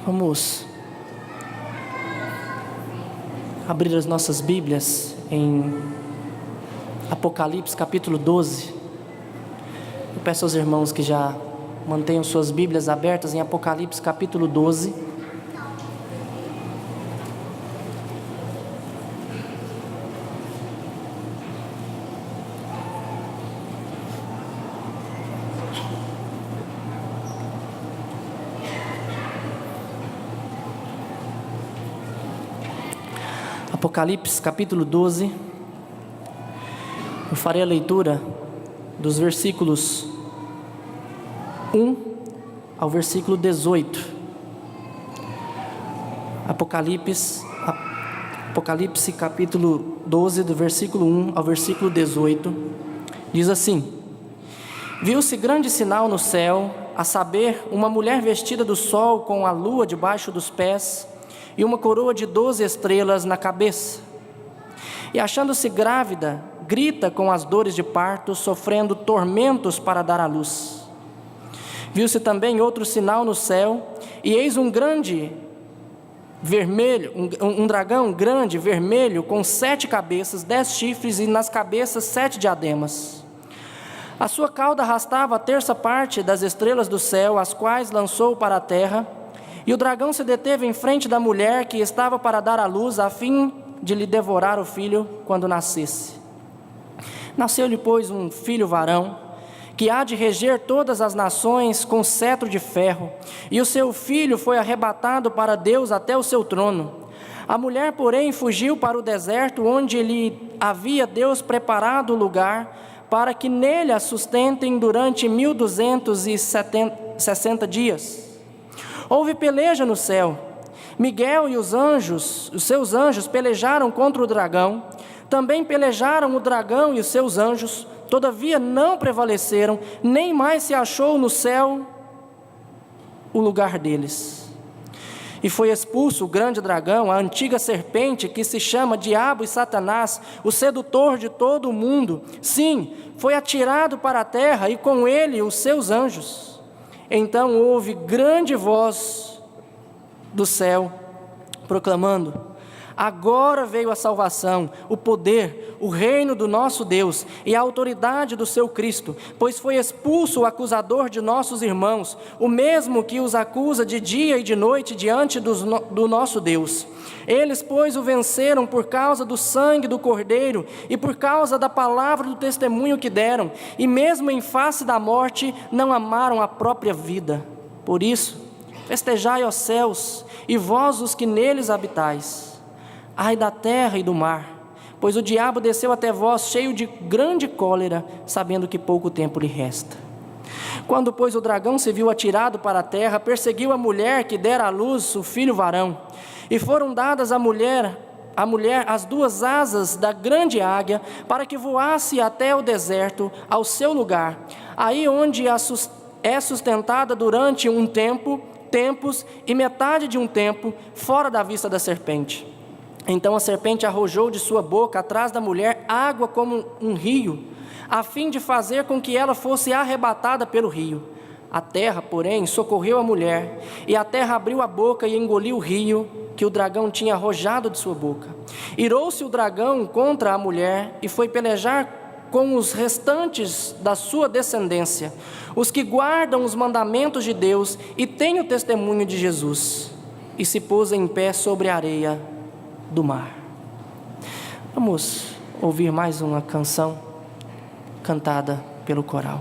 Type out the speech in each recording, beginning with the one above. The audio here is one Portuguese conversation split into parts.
Vamos abrir as nossas Bíblias em Apocalipse capítulo 12. Eu peço aos irmãos que já mantenham suas Bíblias abertas em Apocalipse capítulo 12. Apocalipse capítulo 12, eu farei a leitura dos versículos 1 ao versículo 18. Apocalipse capítulo 12, do versículo 1 ao versículo 18, diz assim: Viu-se grande sinal no céu, a saber, uma mulher vestida do sol com a lua debaixo dos pés, e uma coroa de 12 estrelas na cabeça. E achando-se grávida, grita com as dores de parto, sofrendo tormentos para dar à luz. Viu-se também outro sinal no céu, e eis um grande vermelho, um dragão grande, vermelho, com 7 cabeças, 10 chifres, e nas cabeças 7 diademas. A sua cauda arrastava a terça parte das estrelas do céu, as quais lançou para a terra. E o dragão se deteve em frente da mulher que estava para dar à luz, a fim de lhe devorar o filho quando nascesse. Nasceu-lhe, pois, um filho varão, que há de reger todas as nações com cetro de ferro, e o seu filho foi arrebatado para Deus até o seu trono. A mulher, porém, fugiu para o deserto, onde lhe havia Deus preparado lugar, para que nele a sustentem durante 1260 dias. Houve peleja no céu. Miguel e os seus anjos pelejaram contra o dragão. Também pelejaram o dragão e os seus anjos. Todavia não prevaleceram, nem mais se achou no céu o lugar deles. E foi expulso o grande dragão, a antiga serpente, que se chama Diabo e Satanás, o sedutor de todo o mundo. Sim, foi atirado para a terra, e com ele os seus anjos. Então houve grande voz do céu, proclamando: agora veio a salvação, o poder, o reino do nosso Deus e a autoridade do seu Cristo, pois foi expulso o acusador de nossos irmãos, o mesmo que os acusa de dia e de noite diante do nosso Deus. Eles, pois, o venceram por causa do sangue do Cordeiro e por causa da palavra do testemunho que deram, e mesmo em face da morte não amaram a própria vida. Por isso, festejai, ó céus, e vós os que neles habitais. Ai da terra e do mar, pois o diabo desceu até vós cheio de grande cólera, sabendo que pouco tempo lhe resta. Quando, pois, o dragão se viu atirado para a terra, perseguiu a mulher que dera à luz o filho varão, e foram dadas à mulher as 2 asas da grande águia, para que voasse até o deserto, ao seu lugar, aí onde é sustentada durante um tempo, tempos e metade de um tempo, fora da vista da serpente. Então a serpente arrojou de sua boca atrás da mulher água como um rio, a fim de fazer com que ela fosse arrebatada pelo rio. A terra, porém, socorreu a mulher, e a terra abriu a boca e engoliu o rio que o dragão tinha arrojado de sua boca. Irou-se o dragão contra a mulher e foi pelejar com os restantes da sua descendência, os que guardam os mandamentos de Deus e têm o testemunho de Jesus, e se pôs em pé sobre a areia do mar. Vamos ouvir mais uma canção cantada pelo coral.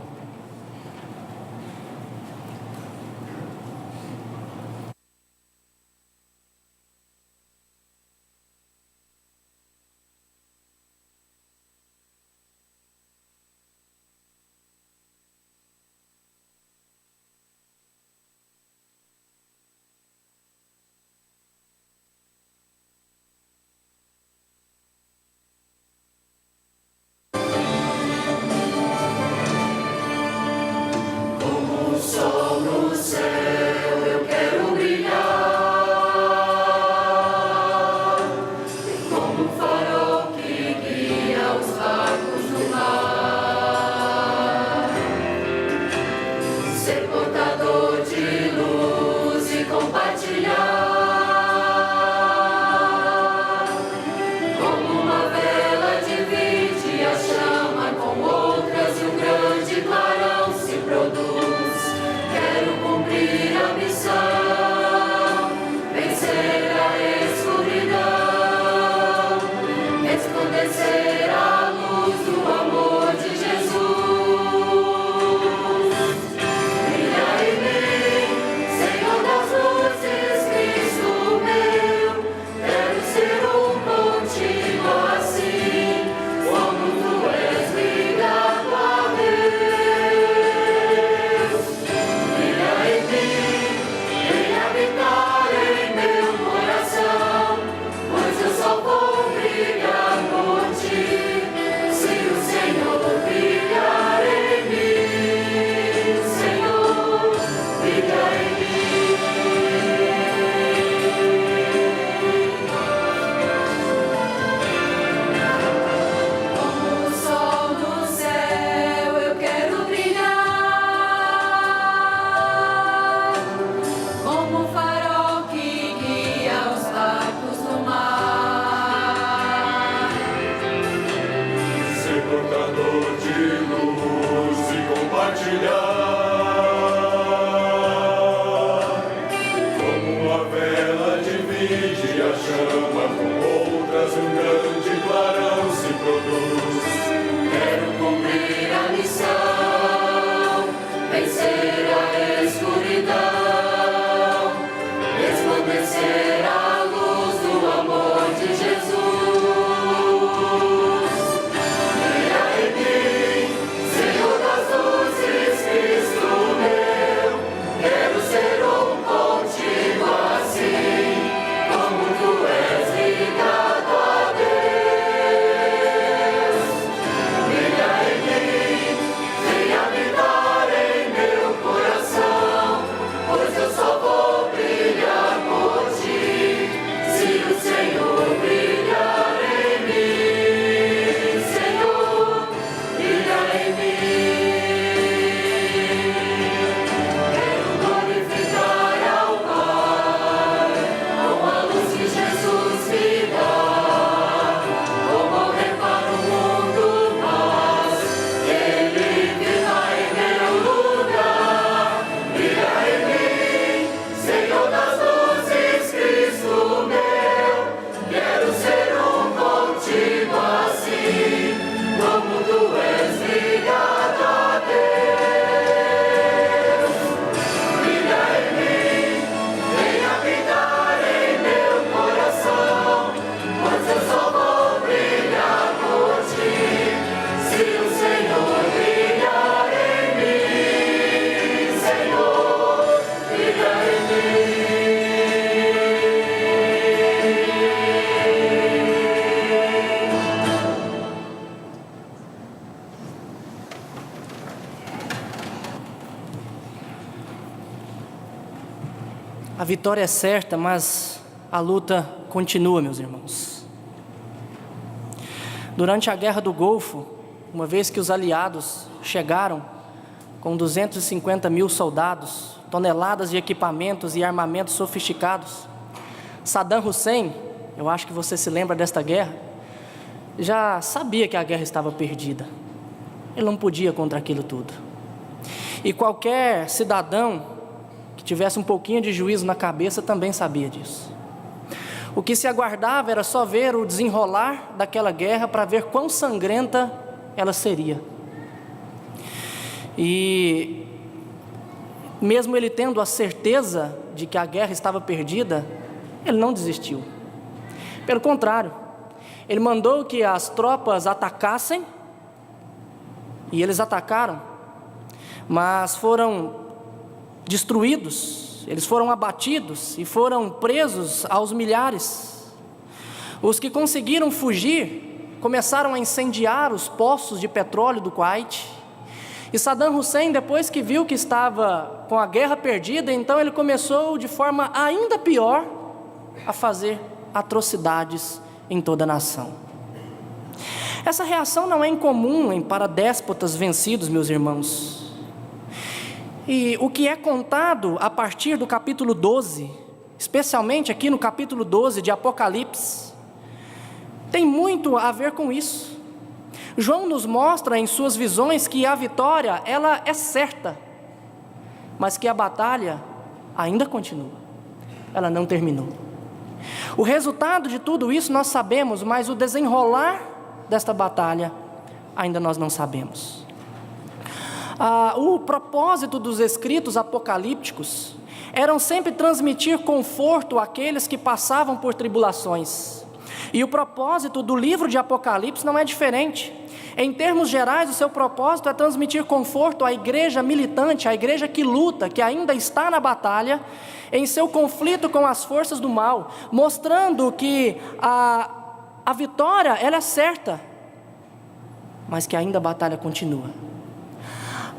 A vitória é certa, mas a luta continua, meus irmãos. Durante a Guerra do Golfo, uma vez que os aliados chegaram com 250 mil soldados, toneladas de equipamentos e armamentos sofisticados, Saddam Hussein, eu acho que você se lembra desta guerra, já sabia que a guerra estava perdida. Ele não podia contra aquilo tudo. E qualquer cidadão que tivesse um pouquinho de juízo na cabeça também sabia disso. O que se aguardava era só ver o desenrolar daquela guerra para ver quão sangrenta ela seria. E mesmo ele tendo a certeza de que a guerra estava perdida, ele não desistiu. Pelo contrário, ele mandou que as tropas atacassem, e eles atacaram, mas foram destruídos, eles foram abatidos e foram presos aos milhares. Os que conseguiram fugir começaram a incendiar os poços de petróleo do Kuwait. E Saddam Hussein, depois que viu que estava com a guerra perdida, então ele começou de forma ainda pior a fazer atrocidades em toda a nação. Essa reação não é incomum para déspotas vencidos, meus irmãos. E o que é contado a partir do capítulo 12, especialmente aqui no capítulo 12 de Apocalipse, tem muito a ver com isso. João nos mostra em suas visões que a vitória, ela é certa, mas que a batalha ainda continua, ela não terminou. O resultado de tudo isso nós sabemos, mas o desenrolar desta batalha ainda nós não sabemos. O propósito dos escritos apocalípticos eram sempre transmitir conforto àqueles que passavam por tribulações. E o propósito do livro de Apocalipse não é diferente. Em termos gerais, o seu propósito é transmitir conforto à igreja militante, à igreja que luta, que ainda está na batalha, em seu conflito com as forças do mal, mostrando que a vitória, ela é certa, mas que ainda a batalha continua.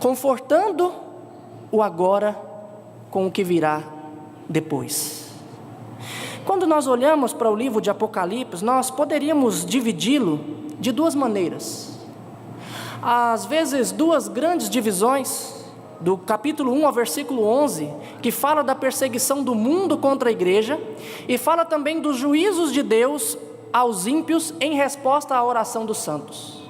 Confortando o agora com o que virá depois. Quando nós olhamos para o livro de Apocalipse, nós poderíamos dividi-lo de duas maneiras. Às vezes, duas grandes divisões, do capítulo 1 ao versículo 11, que fala da perseguição do mundo contra a igreja, e fala também dos juízos de Deus aos ímpios em resposta à oração dos santos.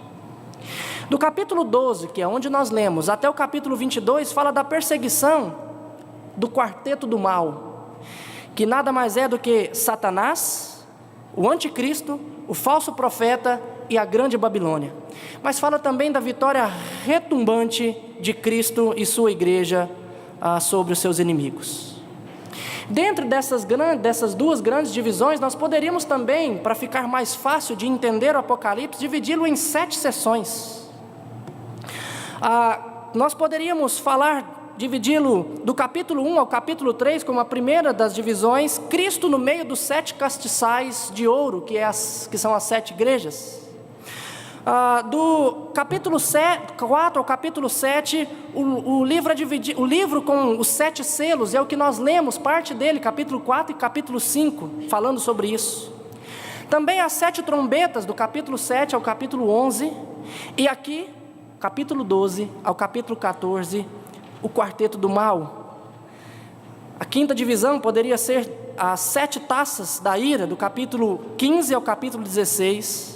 Do capítulo 12, que é onde nós lemos, até o capítulo 22, fala da perseguição do quarteto do mal, que nada mais é do que Satanás, o anticristo, o falso profeta e a grande Babilônia. Mas fala também da vitória retumbante de Cristo e sua igreja sobre os seus inimigos. Dentro dessas duas grandes divisões, nós poderíamos também, para ficar mais fácil de entender o Apocalipse, dividi-lo em 7 sessões. Nós poderíamos dividi-lo do capítulo 1 ao capítulo 3, como a primeira das divisões, Cristo no meio dos 7 castiçais de ouro, que são as 7 igrejas. Do capítulo 4 ao capítulo 7, o livro com os 7 selos, é o que nós lemos, parte dele, capítulo 4 e capítulo 5, falando sobre isso. Também as 7 trombetas, do capítulo 7 ao capítulo 11, e aqui, capítulo 12 ao capítulo 14, o quarteto do mal. A quinta divisão poderia ser as 7 taças da ira, do capítulo 15 ao capítulo 16.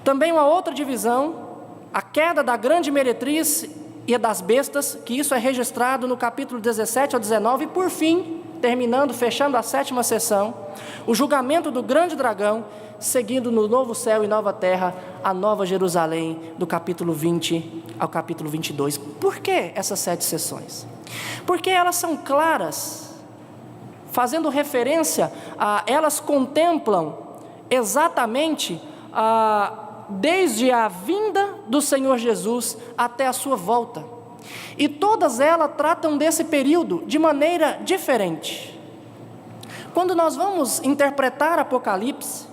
Também uma outra divisão, a queda da grande meretriz e das bestas, que isso é registrado no capítulo 17 ao 19. E por fim, fechando a 7ª sessão, o julgamento do grande dragão, seguindo no novo céu e nova terra, a nova Jerusalém, do capítulo 20 ao capítulo 22. Por que essas 7 sessões? Porque elas são claras, fazendo referência elas contemplam exatamente desde a vinda do Senhor Jesus até a sua volta. E todas elas tratam desse período de maneira diferente. Quando nós vamos interpretar Apocalipse,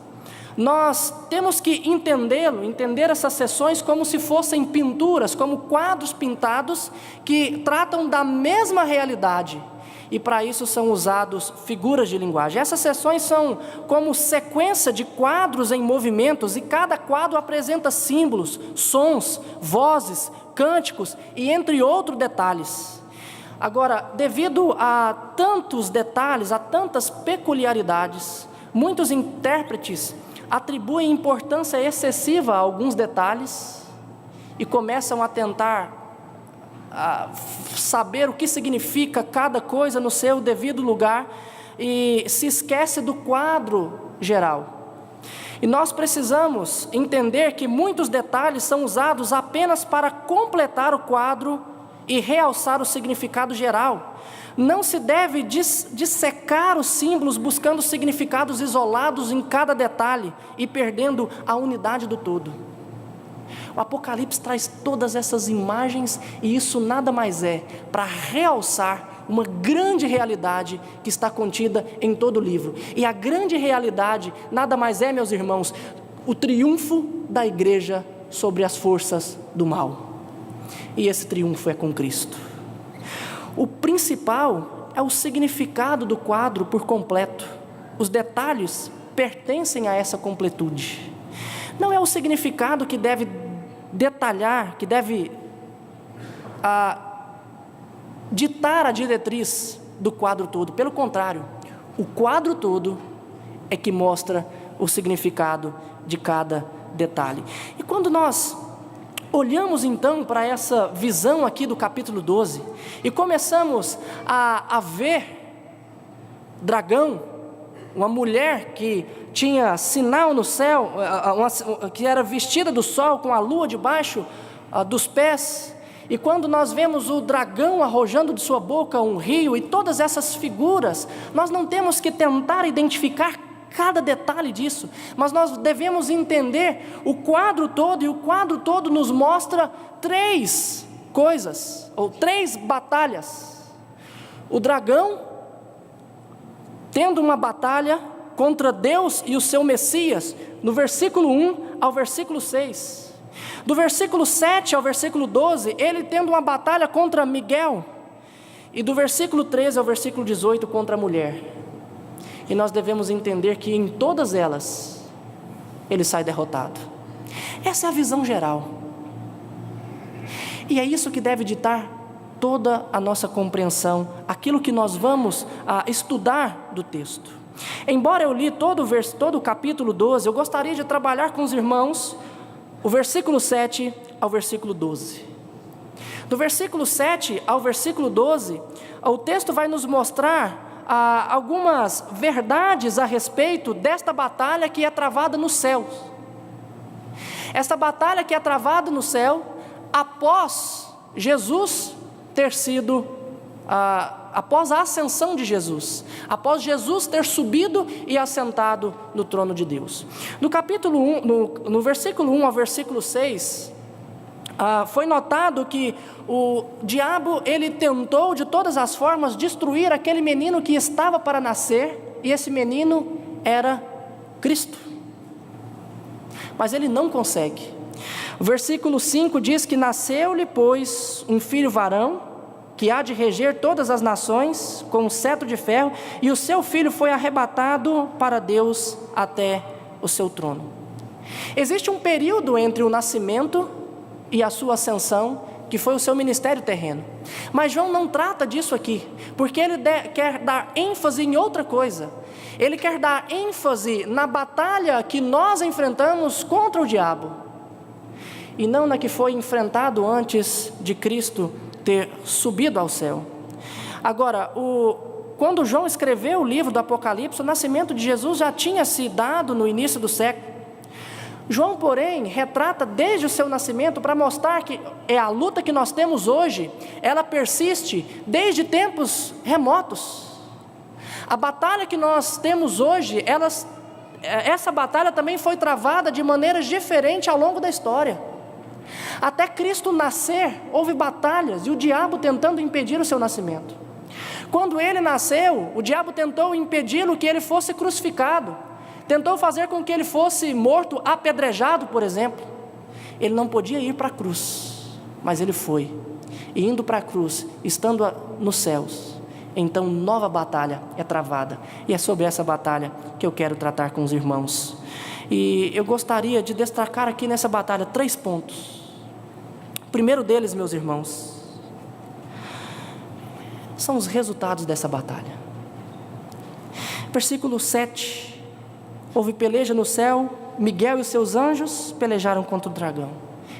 nós temos que entender essas sessões como se fossem pinturas, como quadros pintados que tratam da mesma realidade. e para isso são usados figuras de linguagem. Essas seções são como sequência de quadros em movimentos, e cada quadro apresenta símbolos, sons, vozes, cânticos e entre outros detalhes. Agora, devido a tantos detalhes, a tantas peculiaridades, muitos intérpretes atribuem importância excessiva a alguns detalhes e começam a tentar saber o que significa cada coisa no seu devido lugar e se esquece do quadro geral. E nós precisamos entender que muitos detalhes são usados apenas para completar o quadro e realçar o significado geral. Não se deve dissecar os símbolos buscando significados isolados em cada detalhe e perdendo a unidade do todo. O Apocalipse traz todas essas imagens, e isso nada mais é para realçar uma grande realidade que está contida em todo o livro. E a grande realidade nada mais é, meus irmãos, o triunfo da igreja sobre as forças do mal. E esse triunfo é com Cristo. O principal é o significado do quadro por completo. Os detalhes pertencem a essa completude. Não é o significado que deve detalhar, que deve ditar a diretriz do quadro todo. Pelo contrário, o quadro todo é que mostra o significado de cada detalhe. E quando nós olhamos então para essa visão aqui do capítulo 12 e começamos a ver dragão, uma mulher que tinha sinal no céu, que era vestida do sol com a lua debaixo dos pés, e quando nós vemos o dragão arrojando de sua boca um rio e todas essas figuras, nós não temos que tentar identificar cada detalhe disso, mas nós devemos entender o quadro todo, e o quadro todo nos mostra três coisas, ou três batalhas. O dragão tendo uma batalha contra Deus e o seu Messias, no versículo 1 ao versículo 6. Do versículo 7 ao versículo 12, ele tendo uma batalha contra Miguel, e do versículo 13 ao versículo 18 contra a mulher. E nós devemos entender que em todas elas, ele sai derrotado. Essa é a visão geral. E é isso que deve ditar toda a nossa compreensão, aquilo que nós vamos estudar do texto. Embora eu li todo o capítulo 12, eu gostaria de trabalhar com os irmãos o versículo 7 ao versículo 12. Do versículo 7 ao versículo 12, o texto vai nos mostrar algumas verdades a respeito desta batalha que é travada nos céus. Esta batalha que é travada no céu, após Jesus ter sido, após a ascensão de Jesus, após Jesus ter subido e assentado no trono de Deus. No capítulo 1, no versículo 1 ao versículo 6, foi notado que o diabo, ele tentou de todas as formas destruir aquele menino que estava para nascer, e esse menino era Cristo. Mas ele não consegue. O versículo 5 diz que nasceu-lhe, pois, um filho varão, que há de reger todas as nações com um cetro de ferro, e o seu filho foi arrebatado para Deus até o seu trono. Existe um período entre o nascimento e a sua ascensão, que foi o seu ministério terreno. Mas João não trata disso aqui, porque ele quer dar ênfase em outra coisa. Ele quer dar ênfase na batalha que nós enfrentamos contra o diabo, e não na que foi enfrentado antes de Cristo ter subido ao céu. Agora, quando João escreveu o livro do Apocalipse, o nascimento de Jesus já tinha se dado no início do século. João, porém, retrata desde o seu nascimento para mostrar que a luta que nós temos hoje, ela persiste desde tempos remotos. A batalha que nós temos hoje, essa batalha também foi travada de maneiras diferentes ao longo da história. Até Cristo nascer, houve batalhas e o diabo tentando impedir o seu nascimento. Quando ele nasceu, o diabo tentou impedi-lo que ele fosse crucificado. Tentou fazer com que ele fosse morto, apedrejado, por exemplo. Ele não podia ir para a cruz, mas ele foi. E indo para a cruz, estando nos céus, então nova batalha é travada. E é sobre essa batalha que eu quero tratar com os irmãos. E eu gostaria de destacar aqui nessa batalha 3 pontos. O primeiro deles, meus irmãos, são os resultados dessa batalha. Versículo 7. Houve peleja no céu, Miguel e os seus anjos pelejaram contra o dragão.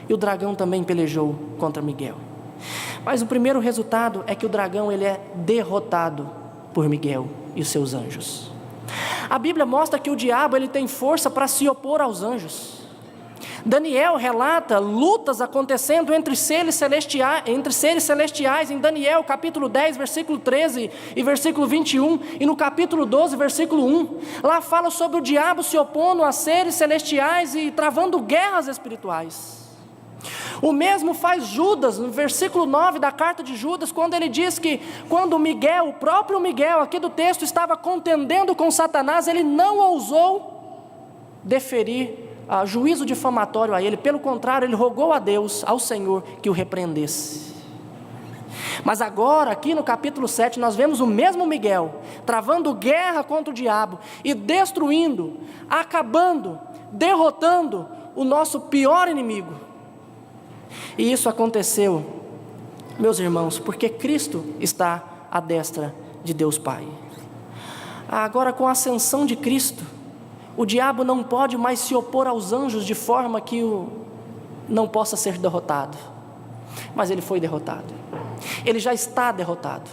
E o dragão também pelejou contra Miguel. Mas o primeiro resultado é que o dragão ele é derrotado por Miguel e os seus anjos. A Bíblia mostra que o diabo ele tem força para se opor aos anjos. Daniel relata lutas acontecendo entre seres celestiais em Daniel capítulo 10, versículo 13 e versículo 21, e no capítulo 12, versículo 1. Lá fala sobre o diabo se opondo a seres celestiais e travando guerras espirituais. O mesmo faz Judas, no versículo 9 da carta de Judas, quando ele diz que quando Miguel, o próprio Miguel, aqui do texto, estava contendendo com Satanás, ele não ousou deferir juízo difamatório a ele. Pelo contrário, ele rogou a Deus, ao Senhor, que o repreendesse. Mas agora, aqui no capítulo 7, nós vemos o mesmo Miguel travando guerra contra o diabo e destruindo, acabando, derrotando o nosso pior inimigo. E isso aconteceu, meus irmãos, porque Cristo está à destra de Deus Pai. Agora, com a ascensão de Cristo, o diabo não pode mais se opor aos anjos de forma que não possa ser derrotado. Mas ele foi derrotado. Ele já está derrotado.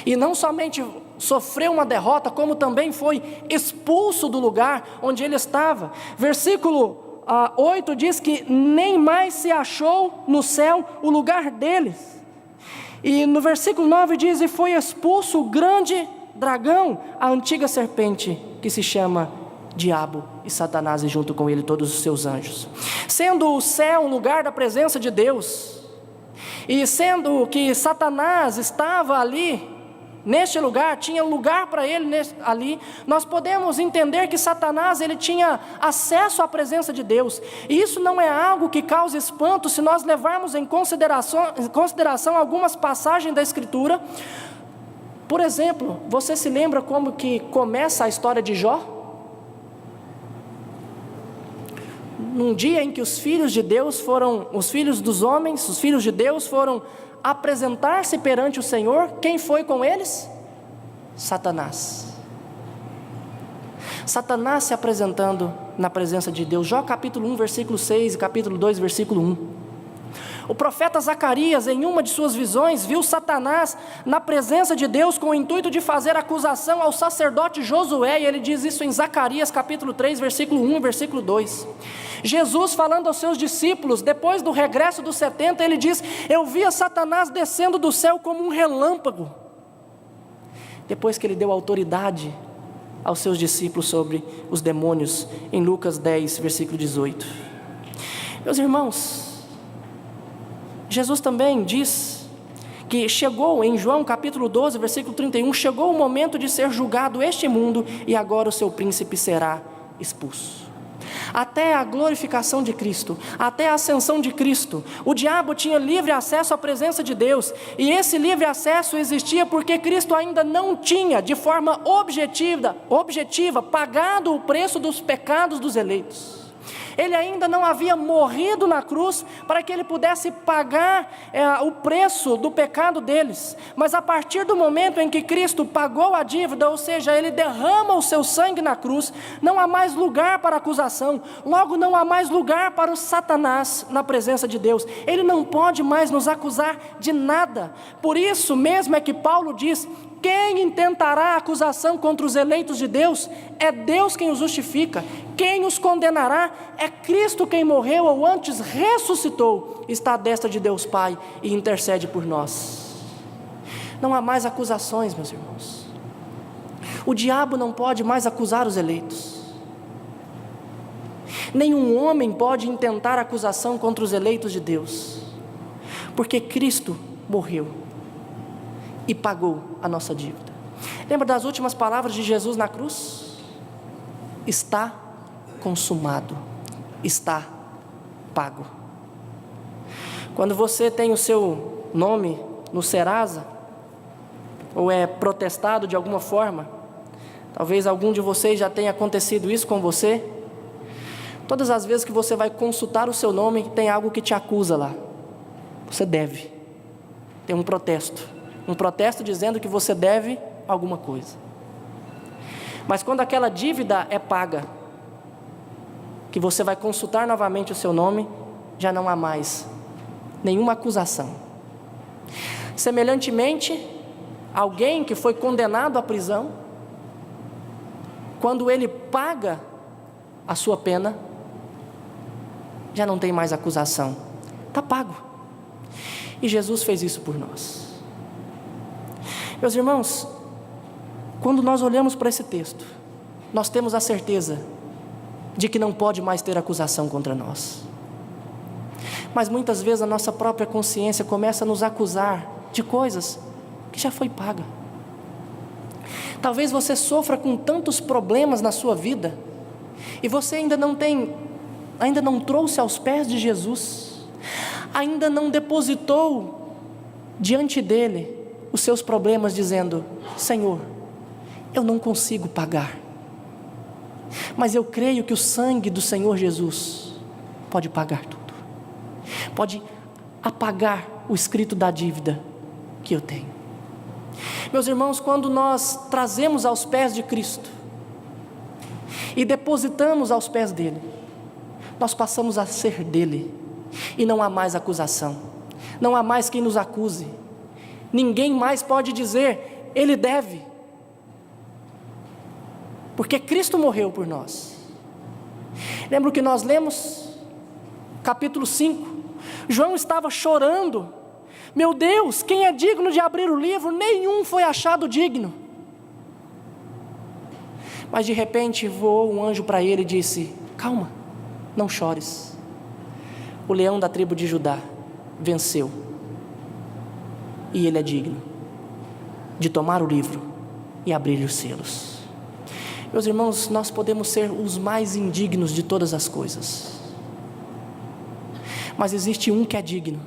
E não somente sofreu uma derrota, como também foi expulso do lugar onde ele estava. Versículo 8 diz que nem mais se achou no céu o lugar deles. E no versículo 9 diz: e foi expulso o grande dragão, a antiga serpente, que se chama Diabo e Satanás, e junto com ele todos os seus anjos. Sendo o céu um lugar da presença de Deus, e sendo que Satanás estava ali, neste lugar, tinha lugar para ele ali, nós podemos entender que Satanás ele tinha acesso à presença de Deus. E isso não é algo que cause espanto se nós levarmos em consideração algumas passagens da Escritura. Por exemplo, você se lembra como que começa a história de Jó? Num dia em que os filhos de Deus os filhos dos homens, os filhos de Deus foram apresentar-se perante o Senhor, quem foi com eles? Satanás. Satanás se apresentando na presença de Deus. Jó capítulo 1, versículo 6 e capítulo 2, versículo 1. O profeta Zacarias, em uma de suas visões, viu Satanás na presença de Deus com o intuito de fazer acusação ao sacerdote Josué, e ele diz isso em Zacarias capítulo 3, versículo 1 e versículo 2. Jesus, falando aos seus discípulos, depois do regresso dos 70, ele diz: eu via Satanás descendo do céu como um relâmpago. Depois que ele deu autoridade aos seus discípulos sobre os demônios, em Lucas 10, versículo 18. Meus irmãos, Jesus também diz que chegou, em João capítulo 12, versículo 31, chegou o momento de ser julgado este mundo, e agora o seu príncipe será expulso. Até a glorificação de Cristo, até a ascensão de Cristo, o diabo tinha livre acesso à presença de Deus, e esse livre acesso existia porque Cristo ainda não tinha, de forma objetiva, pagado o preço dos pecados dos eleitos. Ele ainda não havia morrido na cruz para que ele pudesse pagar o preço do pecado deles. Mas a partir do momento em que Cristo pagou a dívida, ou seja, ele derrama o seu sangue na cruz, não há mais lugar para acusação. Logo, não há mais lugar para o Satanás na presença de Deus. Ele não pode mais nos acusar de nada. Por isso mesmo é que Paulo diz: quem intentará acusação contra os eleitos de Deus? É Deus quem os justifica. Quem os condenará? É Cristo quem morreu, ou antes ressuscitou, está à destra de Deus Pai e intercede por nós. Não há mais acusações, meus irmãos. O diabo não pode mais acusar os eleitos. Nenhum homem pode intentar acusação contra os eleitos de Deus, porque Cristo morreu e pagou a nossa dívida. Lembra das últimas palavras de Jesus na cruz? Está consumado, está pago. Quando você tem o seu nome no Serasa, ou é protestado de alguma forma. Talvez algum de vocês já tenha acontecido isso com você. Todas as vezes que você vai consultar o seu nome, tem algo que te acusa lá. Você deve. Tem um protesto dizendo que você deve alguma coisa. Mas quando aquela dívida é paga, que você vai consultar novamente o seu nome, já não há mais nenhuma acusação. Semelhantemente, alguém que foi condenado à prisão, quando ele paga a sua pena, já não tem mais acusação, está pago. E Jesus fez isso por nós. Meus irmãos, quando nós olhamos para esse texto, nós temos a certeza de que não pode mais ter acusação contra nós. Mas muitas vezes a nossa própria consciência começa a nos acusar de coisas que já foi paga. Talvez você sofra com tantos problemas na sua vida, e você ainda não trouxe aos pés de Jesus, ainda não depositou diante dele os seus problemas, dizendo: Senhor, eu não consigo pagar, mas eu creio que o sangue do Senhor Jesus pode pagar tudo, pode apagar o escrito da dívida que eu tenho. Meus irmãos, quando nós trazemos aos pés de Cristo e depositamos aos pés dele, nós passamos a ser dele, e não há mais acusação, não há mais quem nos acuse, ninguém mais pode dizer: ele deve, porque Cristo morreu por nós. Lembra o que nós lemos? Capítulo 5, João estava chorando: meu Deus, quem é digno de abrir o livro? Nenhum foi achado digno. Mas de repente voou um anjo para ele e disse: calma, não chores, o leão da tribo de Judá venceu, e ele é digno de tomar o livro e abrir os selos. Meus irmãos, nós podemos ser os mais indignos de todas as coisas, mas existe um que é digno,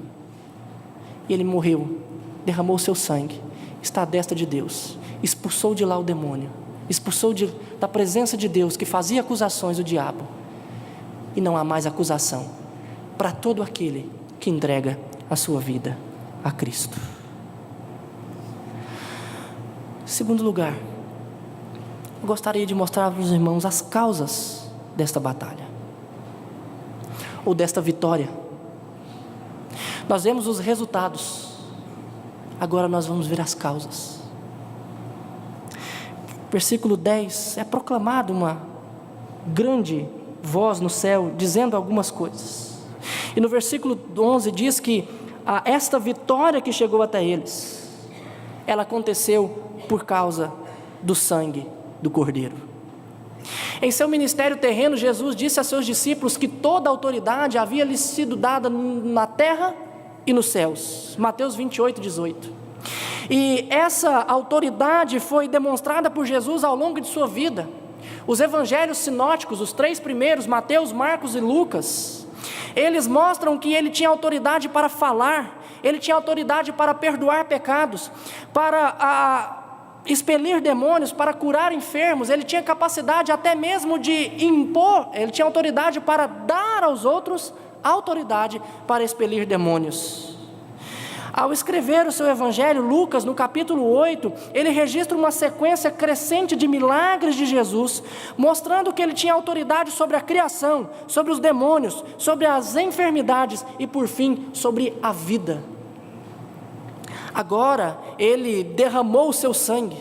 e ele morreu, derramou seu sangue, está à destra de Deus, expulsou de lá o demônio, expulsou da presença de Deus, que fazia acusações, o diabo, e não há mais acusação para todo aquele que entrega a sua vida a Cristo. Segundo lugar, eu gostaria de mostrar para os irmãos as causas desta batalha, ou desta vitória. Nós vemos os resultados, agora nós vamos ver as causas. Versículo 10, é proclamado uma grande voz no céu, dizendo algumas coisas. E no versículo 11 diz que esta vitória que chegou até eles, ela aconteceu por causa do sangue do Cordeiro. Em seu ministério terreno, Jesus disse a seus discípulos que toda a autoridade havia lhes sido dada na terra e nos céus. Mateus 28, 18. E essa autoridade foi demonstrada por Jesus ao longo de sua vida. Os evangelhos sinóticos, os 3 primeiros, Mateus, Marcos e Lucas, eles mostram que ele tinha autoridade para falar, ele tinha autoridade para perdoar pecados, para expelir demônios, para curar enfermos. Ele tinha capacidade até mesmo de impor, ele tinha autoridade para dar aos outros autoridade para expelir demônios. Ao escrever o seu evangelho, Lucas, no capítulo 8, ele registra uma sequência crescente de milagres de Jesus, mostrando que ele tinha autoridade sobre a criação, sobre os demônios, sobre as enfermidades e, por fim, sobre a vida. Agora, ele derramou o seu sangue.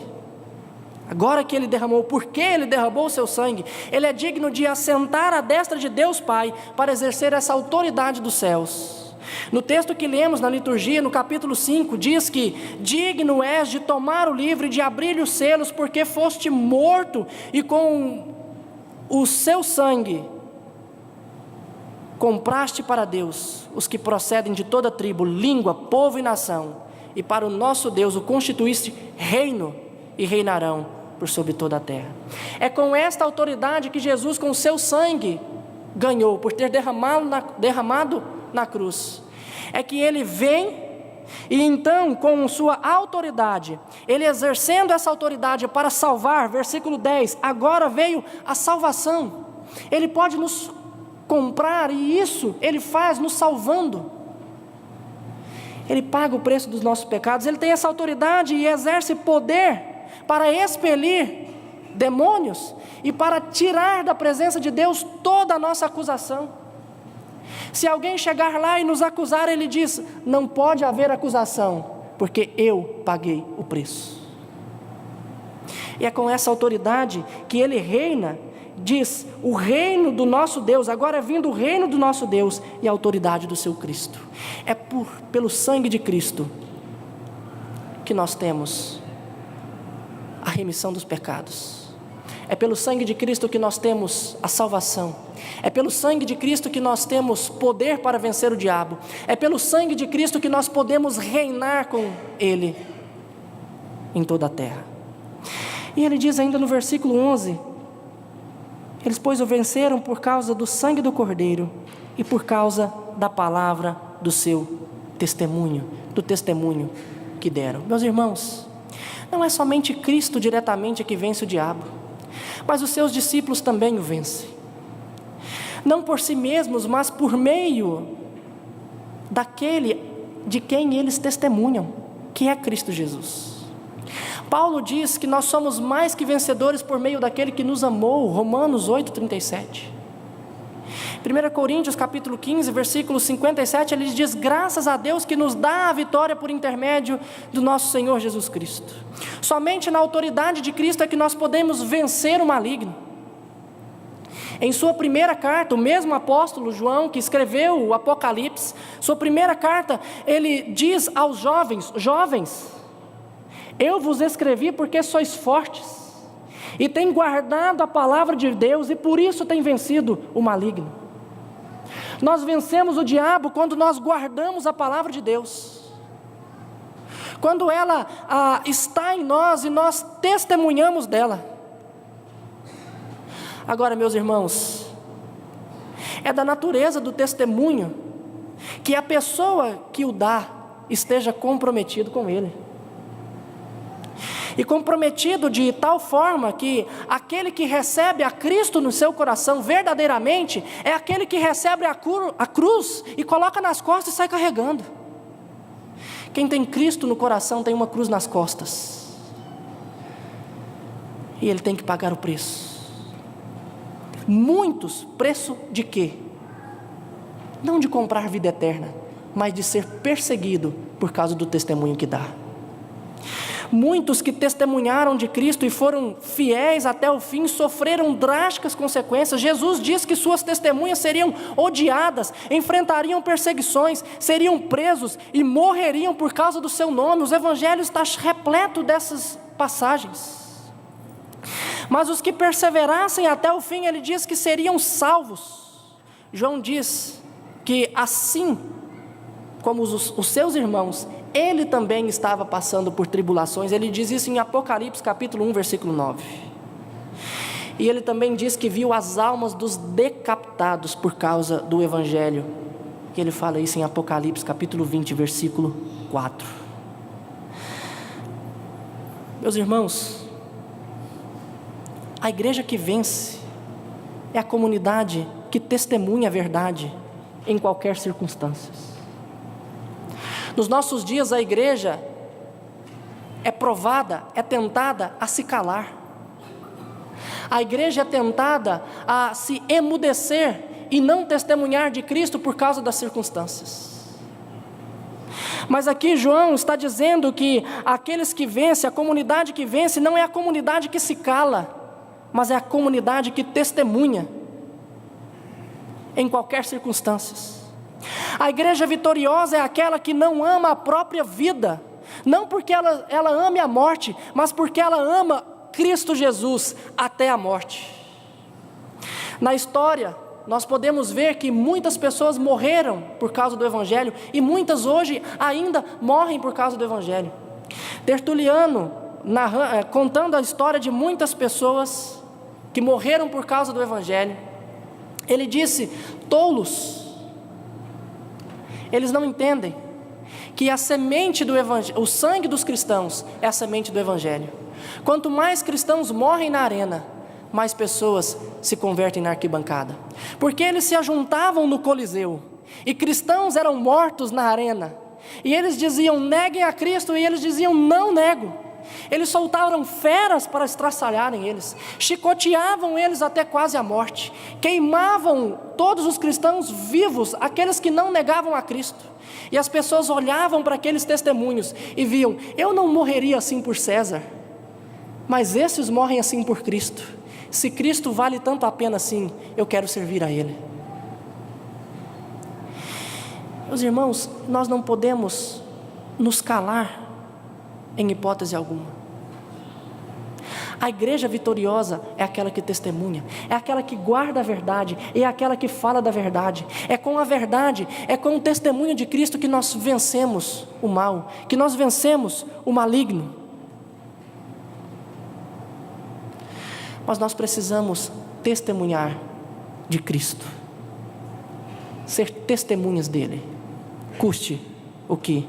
Agora que ele derramou, porque ele derramou o seu sangue, ele é digno de assentar à destra de Deus Pai para exercer essa autoridade dos céus. No texto que lemos na liturgia, no capítulo 5, diz que digno és de tomar o livro e de abrir os selos, porque foste morto e com o seu sangue compraste para Deus os que procedem de toda tribo, língua, povo e nação, e para o nosso Deus o constituíste reino e reinarão por sobre toda a terra. É com esta autoridade que Jesus, com o seu sangue, ganhou, por ter derramado na cruz, é que ele vem E então, com sua autoridade, ele exercendo essa autoridade para salvar, versículo 10, agora veio a salvação. Ele pode nos comprar, e isso ele faz nos salvando. Ele paga o preço dos nossos pecados, ele tem essa autoridade e exerce poder para expelir demônios e para tirar da presença de Deus toda a nossa acusação. Se alguém chegar lá e nos acusar, ele diz: não pode haver acusação, porque eu paguei o preço. E é com essa autoridade que ele reina, diz: o reino do nosso Deus, agora é vindo o reino do nosso Deus e a autoridade do seu Cristo. É pelo sangue de Cristo que nós temos a remissão dos pecados. É pelo sangue de Cristo que nós temos a salvação. É pelo sangue de Cristo que nós temos poder para vencer o diabo. É pelo sangue de Cristo que nós podemos reinar com Ele em toda a terra. E ele diz ainda no versículo 11: eles, pois, o venceram por causa do sangue do Cordeiro e por causa da palavra do seu testemunho, do testemunho que deram. Meus irmãos, não é somente Cristo diretamente que vence o diabo, mas os seus discípulos também o vencem. Não por si mesmos, mas por meio daquele de quem eles testemunham, que é Cristo Jesus. Paulo diz que nós somos mais que vencedores por meio daquele que nos amou, Romanos 8,37. 1 Coríntios capítulo 15, versículo 57, ele diz: graças a Deus que nos dá a vitória por intermédio do nosso Senhor Jesus Cristo. Somente na autoridade de Cristo é que nós podemos vencer o maligno. Em sua primeira carta, o mesmo apóstolo João, que escreveu o Apocalipse, sua primeira carta, ele diz aos jovens: jovens, eu vos escrevi porque sois fortes, e tem guardado a palavra de Deus, e por isso tem vencido o maligno. Nós vencemos o diabo quando nós guardamos a palavra de Deus, quando ela está em nós e nós testemunhamos dela. Agora, meus irmãos, é da natureza do testemunho que a pessoa que o dá esteja comprometido com ele. E comprometido de tal forma que aquele que recebe a Cristo no seu coração verdadeiramente é aquele que recebe a cruz e coloca nas costas e sai carregando. Quem tem Cristo no coração tem uma cruz nas costas, e ele tem que pagar o preço. Muitos, preço de quê? Não de comprar vida eterna, mas de ser perseguido por causa do testemunho que dá. Muitos que testemunharam de Cristo e foram fiéis até o fim sofreram drásticas consequências. Jesus diz que suas testemunhas seriam odiadas, enfrentariam perseguições, seriam presos e morreriam por causa do seu nome. Os evangelhos estão repletos dessas passagens. Mas os que perseverassem até o fim, ele diz que seriam salvos. João diz que assim como os seus irmãos, ele também estava passando por tribulações. Ele diz isso em Apocalipse capítulo 1, versículo 9. E ele também diz que viu as almas dos decapitados por causa do evangelho. E ele fala isso em Apocalipse capítulo 20, versículo 4. Meus irmãos, a igreja que vence é a comunidade que testemunha a verdade em qualquer circunstância. Nos nossos dias a igreja é provada, é tentada a se calar. A igreja é tentada a se emudecer e não testemunhar de Cristo por causa das circunstâncias. Mas aqui João está dizendo que aqueles que vencem, a comunidade que vence, não é a comunidade que se cala, mas é a comunidade que testemunha em qualquer circunstância. A igreja vitoriosa é aquela que não ama a própria vida, não porque ela ame a morte, mas porque ela ama Cristo Jesus até a morte. Na história, nós podemos ver que muitas pessoas morreram por causa do evangelho, e muitas hoje ainda morrem por causa do evangelho. Tertuliano, contando a história de muitas pessoas que morreram por causa do evangelho, ele disse: tolos, eles não entendem que a semente do evangelho, o sangue dos cristãos é a semente do evangelho. Quanto mais cristãos morrem na arena, mais pessoas se convertem na arquibancada, porque eles se ajuntavam no Coliseu, e cristãos eram mortos na arena, e eles diziam: neguem a Cristo, e eles diziam: não nego. Eles soltaram feras para estraçalharem eles, chicoteavam eles até quase a morte, queimavam todos os cristãos vivos, aqueles que não negavam a Cristo. E as pessoas olhavam para aqueles testemunhos e viam: eu não morreria assim por César, mas esses morrem assim por Cristo. Se Cristo vale tanto a pena assim, eu quero servir a Ele. Meus irmãos, nós não podemos nos calar em hipótese alguma. A igreja vitoriosa é aquela que testemunha, é aquela que guarda a verdade, é aquela que fala da verdade. É com a verdade, é com o testemunho de Cristo que nós vencemos o mal, que nós vencemos o maligno. Mas nós precisamos testemunhar de Cristo, ser testemunhas dele, custe o que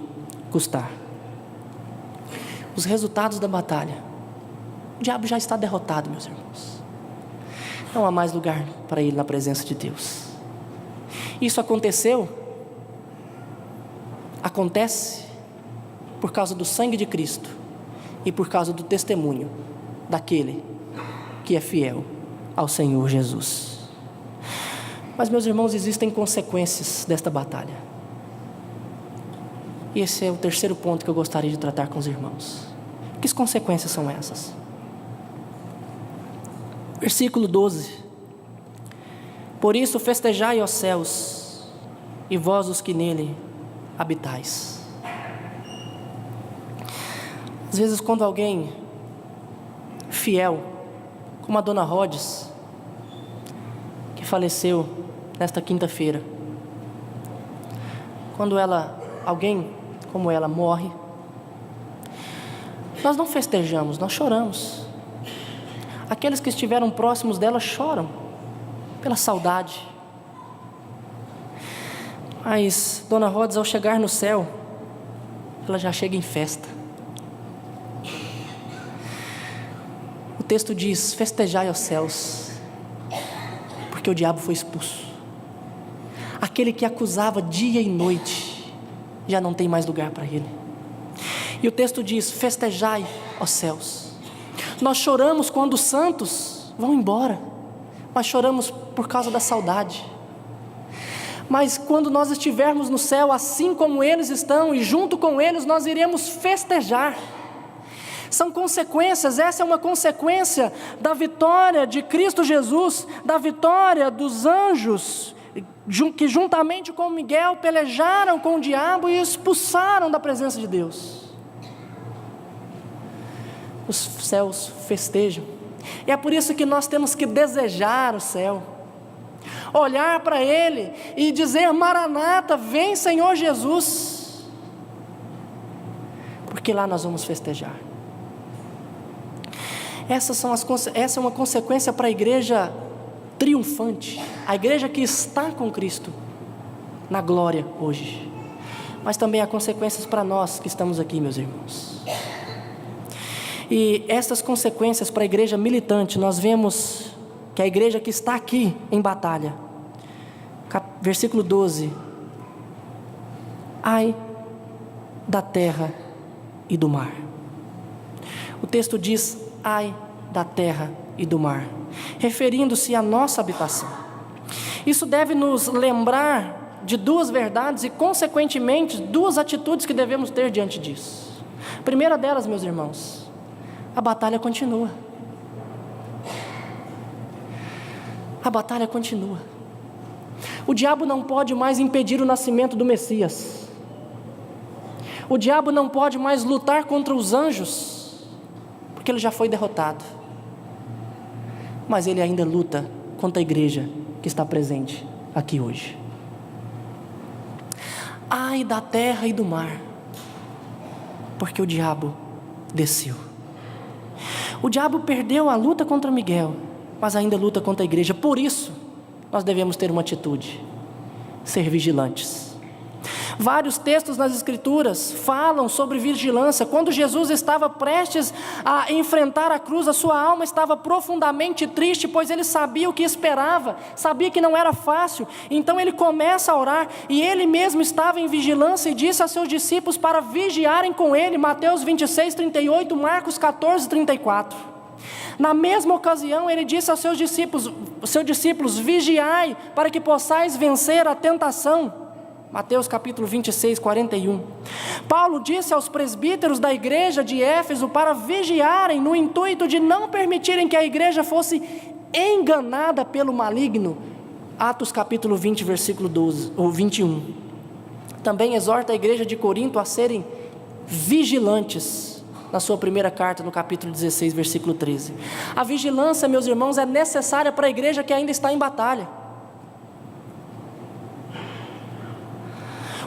custar. Os resultados da batalha: o diabo já está derrotado, meus irmãos. Não há mais lugar para ele na presença de Deus. Isso acontece por causa do sangue de Cristo e por causa do testemunho daquele que é fiel ao Senhor Jesus. Mas, meus irmãos, existem consequências desta batalha. E esse é o terceiro ponto que eu gostaria de tratar com os irmãos. Que consequências são essas? Versículo 12: por isso festejai, ó céus, e vós os que nele habitais. Às vezes, quando alguém fiel, como a dona Rhodes, que faleceu nesta quinta-feira, quando alguém como ela morre, nós não festejamos, nós choramos. Aqueles que estiveram próximos dela choram pela saudade. Mas dona Rhodes, ao chegar no céu, ela já chega em festa. O texto diz: festejai aos céus, porque o diabo foi expulso. Aquele que acusava dia e noite já não tem mais lugar para ele. E o texto diz: festejai aos céus. Nós choramos quando os santos vão embora, nós choramos por causa da saudade. Mas quando nós estivermos no céu, assim como eles estão, e junto com eles nós iremos festejar. São consequências, essa é uma consequência da vitória de Cristo Jesus, da vitória dos anjos, que juntamente com Miguel pelejaram com o diabo e expulsaram da presença de Deus. Os céus festejam, e é por isso que nós temos que desejar o céu, olhar para ele e dizer: Maranata, vem Senhor Jesus, porque lá nós vamos festejar. Essa é uma consequência para a igreja triunfante, a igreja que está com Cristo na glória hoje. Mas também há consequências para nós que estamos aqui, meus irmãos. E essas consequências para a igreja militante, nós vemos que a igreja que está aqui em batalha, versículo 12: ai da terra e do mar. O texto diz: ai da terra e do mar, referindo-se à nossa habitação. Isso deve nos lembrar de duas verdades e, consequentemente, duas atitudes que devemos ter diante disso. A primeira delas, meus irmãos: a batalha continua. A batalha continua. O diabo não pode mais impedir o nascimento do Messias. O diabo não pode mais lutar contra os anjos, porque ele já foi derrotado. Mas ele ainda luta contra a igreja que está presente aqui hoje. Ai da terra e do mar, porque o diabo desceu. O diabo perdeu a luta contra Miguel, mas ainda luta contra a igreja. Por isso, nós devemos ter uma atitude: ser vigilantes. Vários textos nas Escrituras falam sobre vigilância. Quando Jesus estava prestes a enfrentar a cruz, a sua alma estava profundamente triste, pois ele sabia o que esperava, sabia que não era fácil. Então ele começa a orar, e ele mesmo estava em vigilância e disse a seus discípulos para vigiarem com ele. Mateus 26, 38, Marcos 14, 34. Na mesma ocasião, ele disse aos seus discípulos: vigiai para que possais vencer a tentação. Mateus capítulo 26, 41. Paulo disse aos presbíteros da igreja de Éfeso para vigiarem no intuito de não permitirem que a igreja fosse enganada pelo maligno. Atos capítulo 20, versículo 12, ou 21. Também exorta a igreja de Corinto a serem vigilantes, na sua primeira carta, no capítulo 16, versículo 13. A vigilância, meus irmãos, é necessária para a igreja que ainda está em batalha.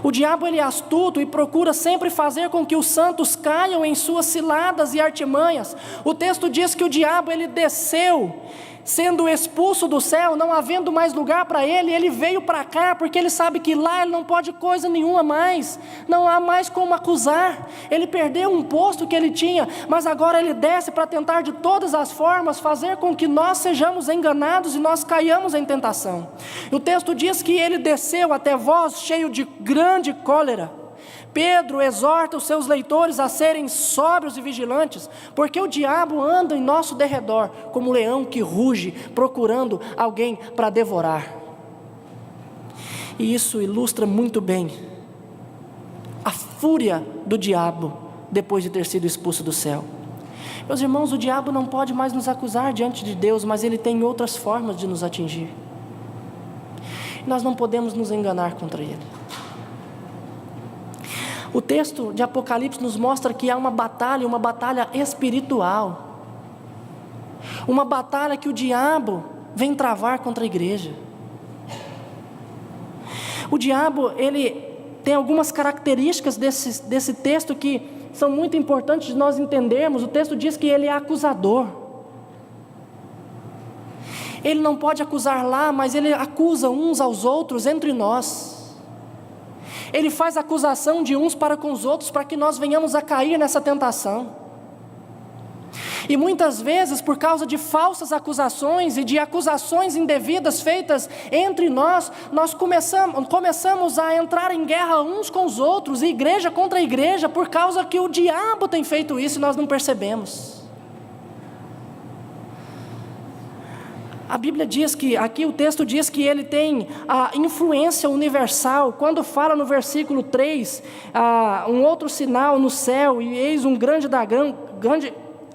O diabo, ele é astuto e procura sempre fazer com que os santos caiam em suas ciladas e artimanhas. O texto diz que o diabo, ele desceu, sendo expulso do céu, não havendo mais lugar para ele, ele veio para cá, porque ele sabe que lá ele não pode coisa nenhuma mais, não há mais como acusar. Ele perdeu um posto que ele tinha, mas agora ele desce para tentar de todas as formas fazer com que nós sejamos enganados e nós caiamos em tentação. O texto diz que ele desceu até vós cheio de grande cólera. Pedro exorta os seus leitores a serem sóbrios e vigilantes, porque o diabo anda em nosso derredor, como um leão que ruge, procurando alguém para devorar. E isso ilustra muito bem a fúria do diabo, depois de ter sido expulso do céu. Meus irmãos, o diabo não pode mais nos acusar diante de Deus, mas ele tem outras formas de nos atingir. Nós não podemos nos enganar contra ele. O texto de Apocalipse nos mostra que há uma batalha espiritual. Uma batalha que o diabo vem travar contra a igreja. O diabo, ele tem algumas características desse texto que são muito importantes de nós entendermos. O texto diz que ele é acusador. Ele não pode acusar lá, mas ele acusa uns aos outros entre nós. Ele faz acusação de uns para com os outros, para que nós venhamos a cair nessa tentação. E muitas vezes, por causa de falsas acusações e de acusações indevidas feitas entre nós, nós começamos a entrar em guerra uns com os outros, e igreja contra igreja, por causa que o diabo tem feito isso e nós não percebemos. A Bíblia diz que, aqui o texto diz que ele tem a influência universal. Quando fala no versículo 3, um outro sinal no céu, e eis um grande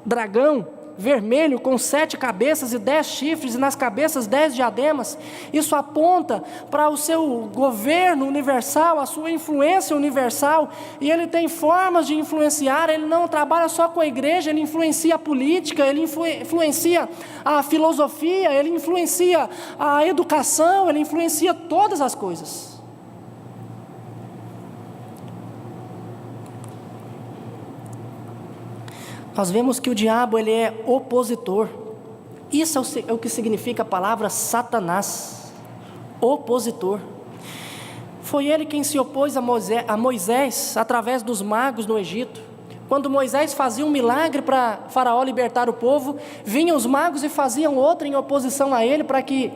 dragão vermelho, com 7 cabeças e 10 chifres, e nas cabeças 10 diademas. Isso aponta para o seu governo universal, a sua influência universal, e ele tem formas de influenciar. Ele não trabalha só com a igreja, ele influencia a política, ele influencia a filosofia, ele influencia a educação, ele influencia todas as coisas. Nós vemos que o diabo, ele é opositor. Isso é o que significa a palavra Satanás, opositor. Foi ele quem se opôs a Moisés através dos magos no Egito. Quando Moisés fazia um milagre para Faraó libertar o povo, vinham os magos e faziam outro em oposição a ele, para que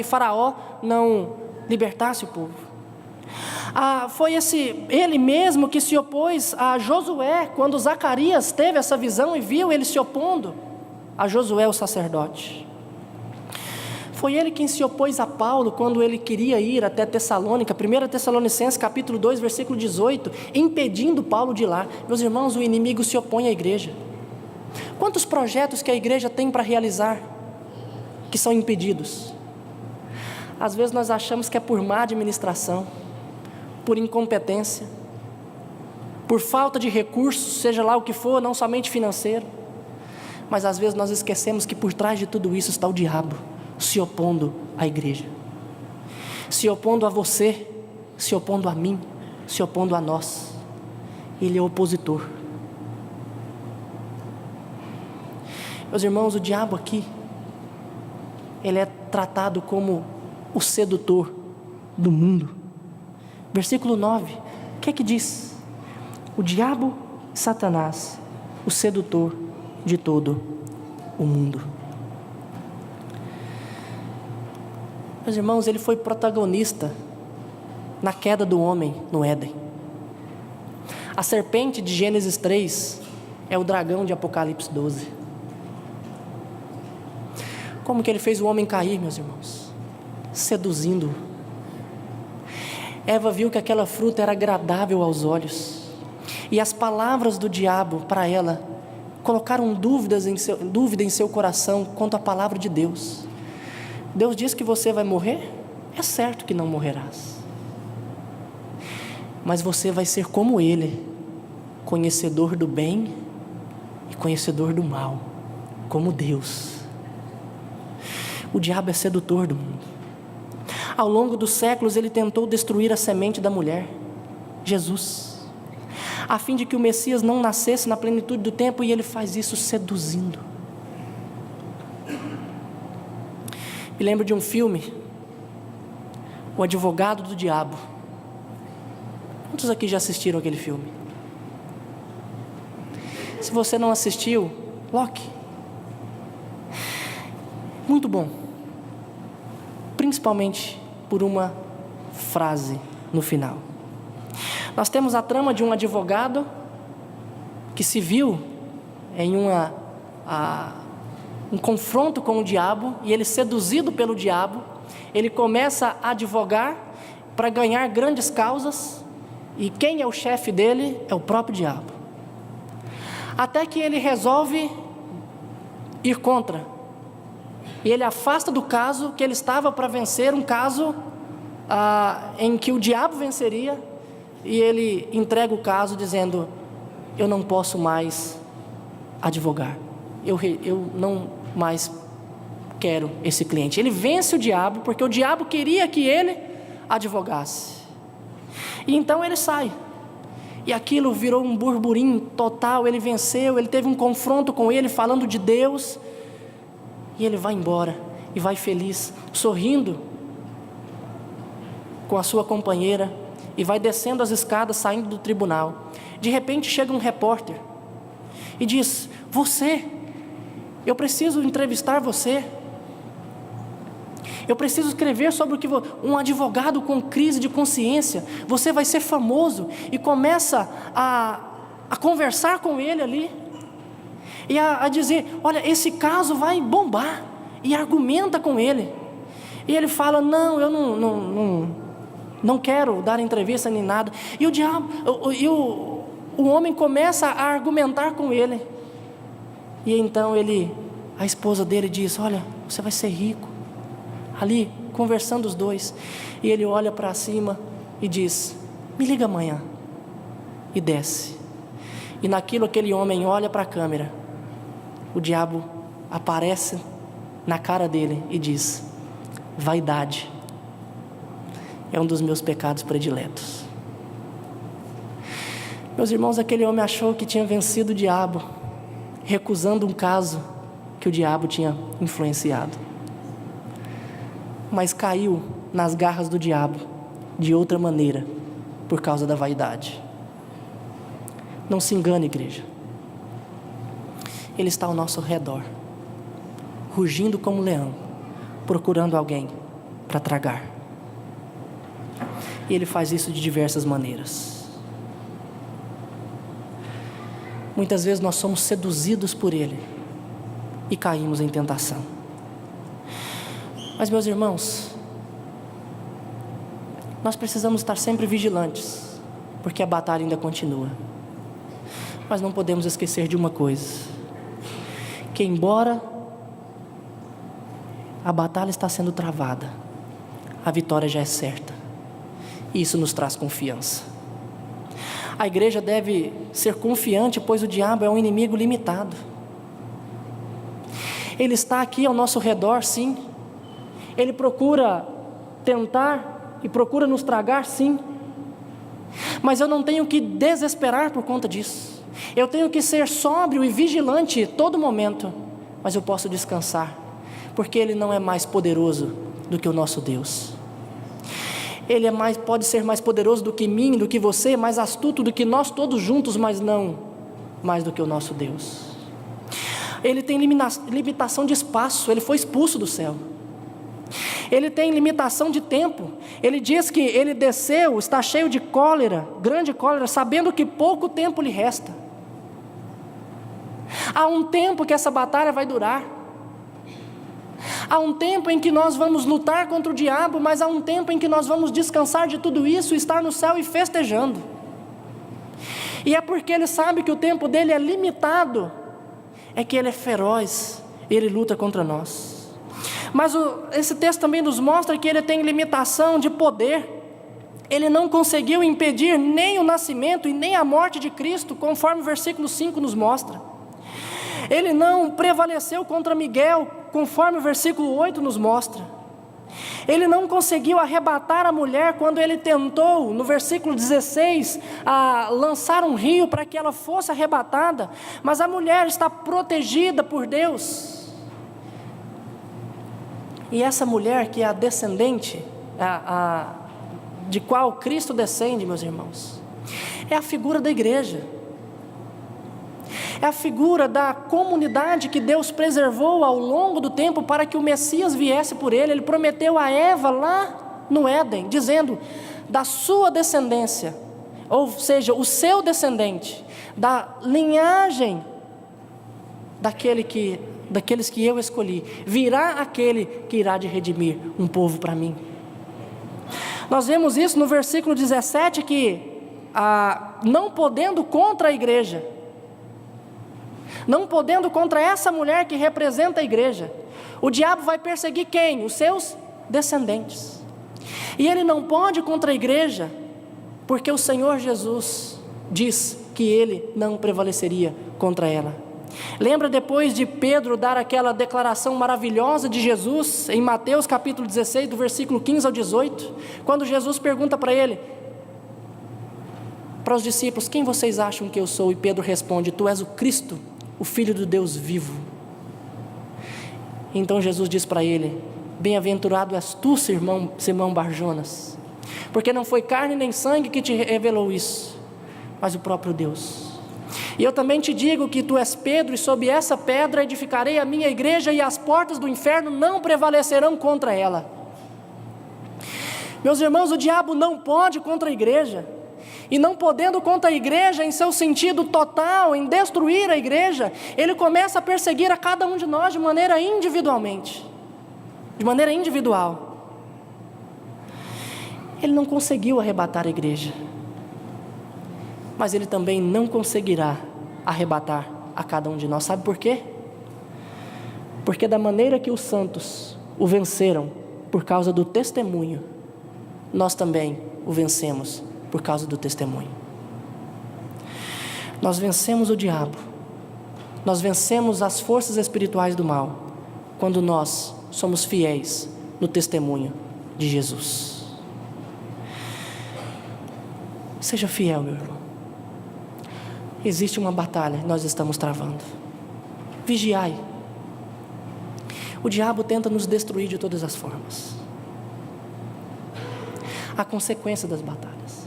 Faraó não libertasse o povo. Foi ele mesmo que se opôs a Josué, quando Zacarias teve essa visão e viu ele se opondo a Josué, o sacerdote. Foi ele quem se opôs a Paulo quando ele queria ir até Tessalônica, 1 Tessalonicenses capítulo 2, versículo 18, impedindo Paulo de ir lá. Meus irmãos, o inimigo se opõe à igreja. Quantos projetos que a igreja tem para realizar que são impedidos? Às vezes nós achamos que é por má administração, por incompetência, por falta de recursos, seja lá o que for, não somente financeiro. Mas às vezes nós esquecemos que por trás de tudo isso está o diabo, se opondo à igreja, se opondo a você, se opondo a mim, se opondo a nós. Ele é opositor. Meus irmãos, o diabo aqui, ele é tratado como o sedutor do mundo. Versículo 9, o que é que diz? O diabo, Satanás, o sedutor de todo o mundo. Meus irmãos, ele foi protagonista na queda do homem no Éden. A serpente de Gênesis 3 é o dragão de Apocalipse 12. Como que ele fez o homem cair, meus irmãos? Seduzindo. Eva viu que aquela fruta era agradável aos olhos, e as palavras do diabo para ela colocaram dúvida em seu coração quanto à palavra de Deus. Deus diz que você vai morrer? É certo que não morrerás, mas você vai ser como Ele, conhecedor do bem e conhecedor do mal, como Deus. O diabo é sedutor do mundo. Ao longo dos séculos ele tentou destruir a semente da mulher, Jesus, a fim de que o Messias não nascesse na plenitude do tempo, e ele faz isso seduzindo. Me lembro de um filme, O Advogado do Diabo. Quantos aqui já assistiram aquele filme? Se você não assistiu, Loki. Muito bom. Principalmente por uma frase no final. Nós temos a trama de um advogado que se viu em um confronto com o diabo, e ele, seduzido pelo diabo, ele começa a advogar para ganhar grandes causas, e quem é o chefe dele é o próprio diabo. Até que ele resolve ir contra, e ele afasta do caso que ele estava para vencer, um caso em que o diabo venceria, e ele entrega o caso dizendo: eu não posso mais advogar, eu não mais quero esse cliente. Ele vence o diabo, porque o diabo queria que ele advogasse, e então ele sai, e aquilo virou um burburinho total. Ele venceu, ele teve um confronto com ele, falando de Deus, e ele vai embora, e vai feliz, sorrindo com a sua companheira, e vai descendo as escadas, saindo do tribunal. De repente chega um repórter e diz: eu preciso entrevistar você, eu preciso escrever sobre o que um advogado com crise de consciência, você vai ser famoso. E começa a conversar com ele ali, e a dizer: olha, esse caso vai bombar, e argumenta com ele. E ele fala: não, eu não quero dar entrevista nem nada. E o diabo, o homem começa a argumentar com ele, e então a esposa dele diz: olha, você vai ser rico. Ali, conversando os dois, e ele olha para cima e diz: me liga amanhã. E desce. E naquilo, aquele homem olha para a câmera, o diabo aparece na cara dele e diz: vaidade é um dos meus pecados prediletos. Meus irmãos, aquele homem achou que tinha vencido o diabo, recusando um caso que o diabo tinha influenciado, mas caiu nas garras do diabo de outra maneira, por causa da vaidade. Não se engane, igreja, ele está ao nosso redor, rugindo como um leão, procurando alguém para tragar. E ele faz isso de diversas maneiras. Muitas vezes nós somos seduzidos por ele e caímos em tentação. Mas, meus irmãos, nós precisamos estar sempre vigilantes, porque a batalha ainda continua. Mas não podemos esquecer de uma coisa: que embora a batalha está sendo travada, a vitória já é certa. E isso nos traz confiança. A igreja deve ser confiante, pois o diabo é um inimigo limitado. Ele está aqui ao nosso redor, sim. Ele procura tentar e procura nos tragar, sim. Mas eu não tenho que desesperar por conta disso. Eu tenho que ser sóbrio e vigilante todo momento. Mas eu posso descansar, porque Ele não é mais poderoso do que o nosso Deus. Ele pode ser mais poderoso do que mim, do que você, mais astuto do que nós todos juntos, mas não mais do que o nosso Deus. Ele tem limitação de espaço, ele foi expulso do céu. Ele tem limitação de tempo. Ele diz que ele desceu, está cheio de cólera, grande cólera, sabendo que pouco tempo lhe resta. Há um tempo que essa batalha vai durar. Há um tempo em que nós vamos lutar contra o diabo, mas há um tempo em que nós vamos descansar de tudo isso, estar no céu e festejando. E é porque ele sabe que o tempo dele é limitado, é que ele é feroz, ele luta contra nós. Mas esse texto também nos mostra que ele tem limitação de poder. Ele não conseguiu impedir nem o nascimento e nem a morte de Cristo, conforme o versículo 5 nos mostra. Ele não prevaleceu contra Miguel, conforme o versículo 8 nos mostra. Ele não conseguiu arrebatar a mulher quando ele tentou, no versículo 16, lançar um rio para que ela fosse arrebatada. Mas a mulher está protegida por Deus. E essa mulher que é a descendente, de qual Cristo descende, meus irmãos, é a figura da igreja. É a figura da comunidade que Deus preservou ao longo do tempo para que o Messias viesse por ele. Ele prometeu a Eva lá no Éden, dizendo, da sua descendência, ou seja, o seu descendente, da linhagem daqueles que eu escolhi, virá aquele que irá de redimir um povo para mim. Nós vemos isso no versículo 17, que não podendo contra a igreja, não podendo contra essa mulher que representa a igreja, o diabo vai perseguir quem? Os seus descendentes. E ele não pode contra a igreja, porque o Senhor Jesus diz que ele não prevaleceria contra ela. Lembra depois de Pedro dar aquela declaração maravilhosa de Jesus, em Mateus capítulo 16, do versículo 15 ao 18, quando Jesus pergunta para os discípulos, quem vocês acham que eu sou? E Pedro responde, tu és o Cristo, o Filho do Deus vivo. Então Jesus diz para ele, bem-aventurado és tu, Simão Barjonas, porque não foi carne nem sangue que te revelou isso, mas o próprio Deus. E eu também te digo que tu és Pedro, e sob essa pedra edificarei a minha igreja, e as portas do inferno não prevalecerão contra ela. Meus irmãos, o diabo não pode contra a igreja, e não podendo contra a igreja em seu sentido total, em destruir a igreja, ele começa a perseguir a cada um de nós de maneira individual. Ele não conseguiu arrebatar a igreja, mas ele também não conseguirá arrebatar a cada um de nós. Sabe por quê? Porque da maneira que os santos o venceram por causa do testemunho, nós também o vencemos por causa do testemunho. Nós vencemos o diabo, nós vencemos as forças espirituais do mal, quando nós somos fiéis no testemunho de Jesus. Seja fiel, meu irmão. Existe uma batalha, nós estamos travando. Vigiai. O diabo tenta nos destruir de todas as formas. A consequência das batalhas.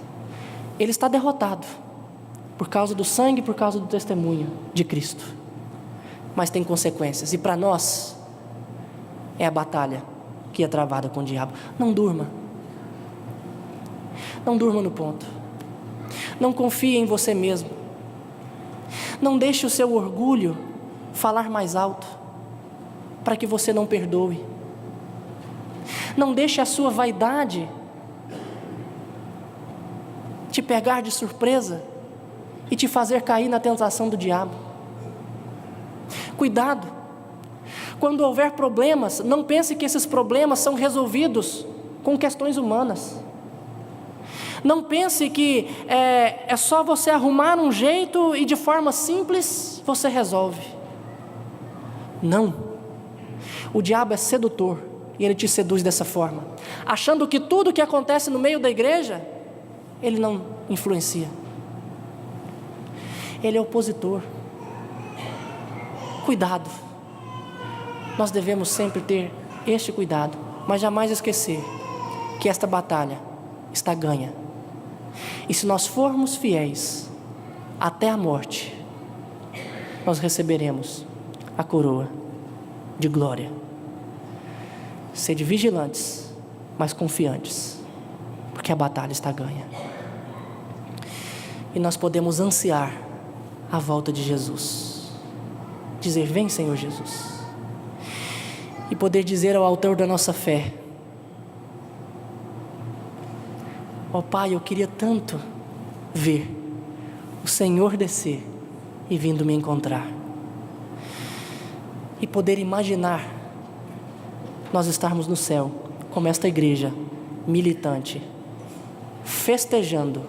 Ele está derrotado por causa do sangue, por causa do testemunho de Cristo. Mas tem consequências. E para nós, é a batalha que é travada com o diabo. Não durma. Não durma no ponto. Não confie em você mesmo. Não deixe o seu orgulho falar mais alto, para que você não perdoe. Não deixe a sua vaidade te pegar de surpresa e te fazer cair na tentação do diabo. Cuidado. Quando houver problemas, não pense que esses problemas são resolvidos com questões humanas. Não pense que é só você arrumar um jeito e de forma simples você resolve. Não. O diabo é sedutor e ele te seduz dessa forma, achando que tudo que acontece no meio da igreja, ele não influencia. Ele é opositor. Cuidado. Nós devemos sempre ter este cuidado, mas jamais esquecer que esta batalha está ganha. E se nós formos fiéis até a morte, nós receberemos a coroa de glória. Sede vigilantes, mas confiantes, porque a batalha está ganha. E nós podemos ansiar a volta de Jesus. Dizer: vem, Senhor Jesus. E poder dizer ao autor da nossa fé: ó Pai, eu queria tanto ver o Senhor descer e vindo me encontrar. E poder imaginar nós estarmos no céu, como esta igreja militante, festejando,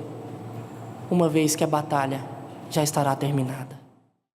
uma vez que a batalha já estará terminada.